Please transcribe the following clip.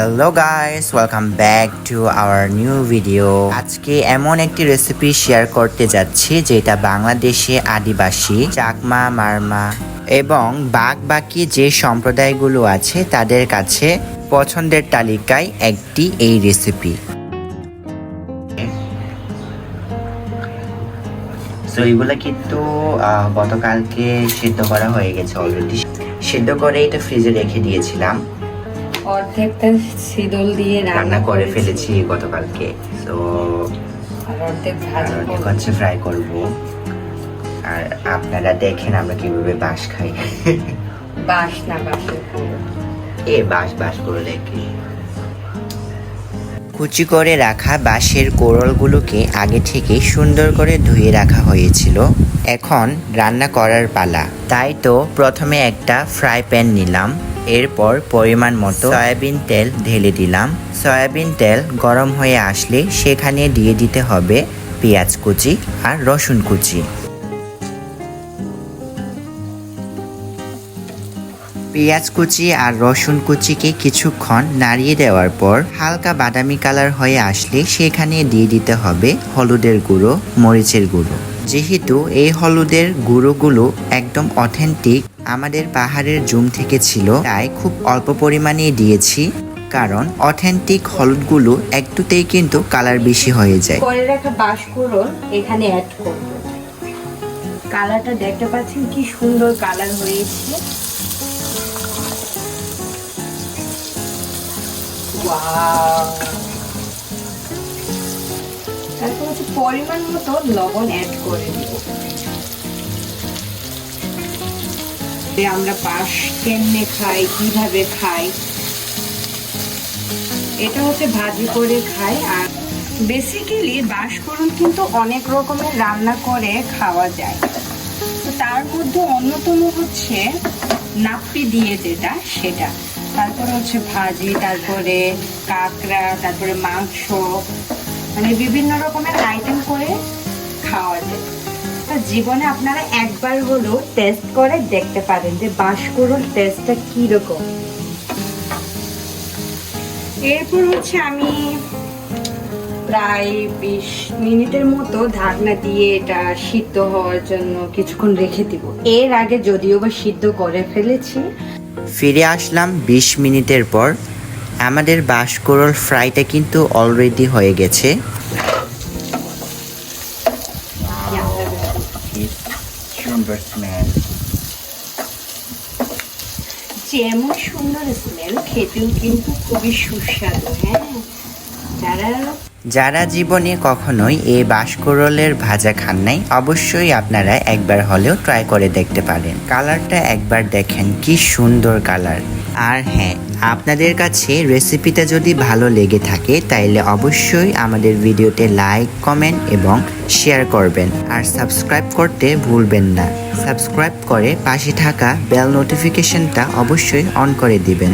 Hello guys, welcome back to our new video. আজকে এমন একটি রেসিপি শেয়ার করতে যাচ্ছি যেটা বাংলাদেশে আদিবাসী, চাকমা, মারমা এবং বাকি যে সম্প্রদায়গুলো আছে তাদের কাছে পছন্দের তালিকায় একটি এই রেসিপি। তো এগুলো কিন্তু গতকালকে সিদ্ধ করা হয়ে গেছে অলরেডি। সিদ্ধ করে এটা ফ্রিজে রেখে দিয়েছিলাম। অর্ধেকটা শীতল দিয়ে রান্না করে ফেলেছি গতকালকে। তো অর্ধেক ভাজি হচ্ছে ফ্রাই করব। আর আপনারা দেখেন আমরা কিভাবে বাঁশ খাই। বাঁশ না বাঁশের বাঁশ করে রেখে কুচি করে রাখা বাঁশের কোড়লগুলোকে আগে থেকে সুন্দর করে ধুয়ে রাখা হয়েছিল। এখন রান্না করার পালা। তাই তো প্রথমে একটা ফ্রাই প্যান নিলাম, এরপর পরিমাণ মতো সয়াবিন তেল ঢেলে দিলাম। সয়াবিন তেল গরম হয়ে আসলে সেখানে দিয়ে দিতে হবে পেঁয়াজ কুচি আর রসুন কুচি। পেঁয়াজ কুচি আর রসুন কুচিকে কিছুক্ষণ নাড়িয়ে দেওয়ার পর হালকা বাদামি কালার হয়ে আসলে সেখানে দিয়ে দিতে হবে হলুদের গুঁড়ো, মরিচের গুঁড়ো। যেহেতু এই হলুদের গুঁড়োগুলো একদম অথেন্টিক আমাদের পাহাড়ের জুম থেকে ছিল, তাই খুব অল্প পরিমাণে দিয়েছি, কারণ অথেন্টিক হলুদগুলো একটুতেই কিন্তু কালার বেশি হয়ে যায়। করে রাখা বাঁশকুড়োল এখানে অ্যাড করব। কালারটা দেখতে পাচ্ছেন কি সুন্দর কালার হয়েছে। তারপর হচ্ছে পরিমাণ মতো লবণ অ্যাড করে দিব। আমরা বাঁশ কেমনে খাই, কিভাবে খাই, এটা হচ্ছে ভাজি করে খাই। আর বেসিক্যালি বাঁশকুড়োল কিন্তু অনেক রকমের রান্না করে খাওয়া যায়। তো তার মধ্যে অন্যতম হচ্ছে নাপ্পি দিয়ে যেটা সেটা, তারপরে হচ্ছে ভাজি, তারপরে কাঁকড়া, তারপরে মাংস, মানে বিভিন্ন রকমের আইটেম করে খাওয়া যায়। জীবনে আপনারা একবার হলেও টেস্ট করে দেখতে পারেন যে বাঁশকুড়োল টেস্টটা কিরকম। এরপর হচ্ছে আমি প্রায় 20 মিনিটের মতো ঢাকনা দিয়ে এটা সিদ্ধ হওয়ার জন্য কিছুক্ষণ রেখে দিব। এর আগে যদিও বা সিদ্ধ করে ফেলেছি। ফিরে আসলাম 20 মিনিটের পর। আমাদের বাঁশকুড়োল ফ্রাইটা কিন্তু অলরেডি হয়ে গেছে। যেমন সুন্দর স্মেল, খেতেও কিন্তু খুবই সুস্বাদু। যারা জীবনে কখনোই এই বাঁশকুড়োলের ভাজা খান নাই, অবশ্যই আপনারা একবার হলেও ট্রাই করে দেখতে পারেন। কালারটা একবার দেখেন, কি সুন্দর কালার। আর হ্যাঁ, আপনাদের কাছে রেসিপিটা যদি ভালো লেগে থাকে তাইলে অবশ্যই আমাদের ভিডিওতে লাইক, কমেন্ট এবং শেয়ার করবেন। আর সাবস্ক্রাইব করতে ভুলবেন না। সাবস্ক্রাইব করে পাশে থাকা বেল নোটিফিকেশনটা অবশ্যই অন করে দিবেন।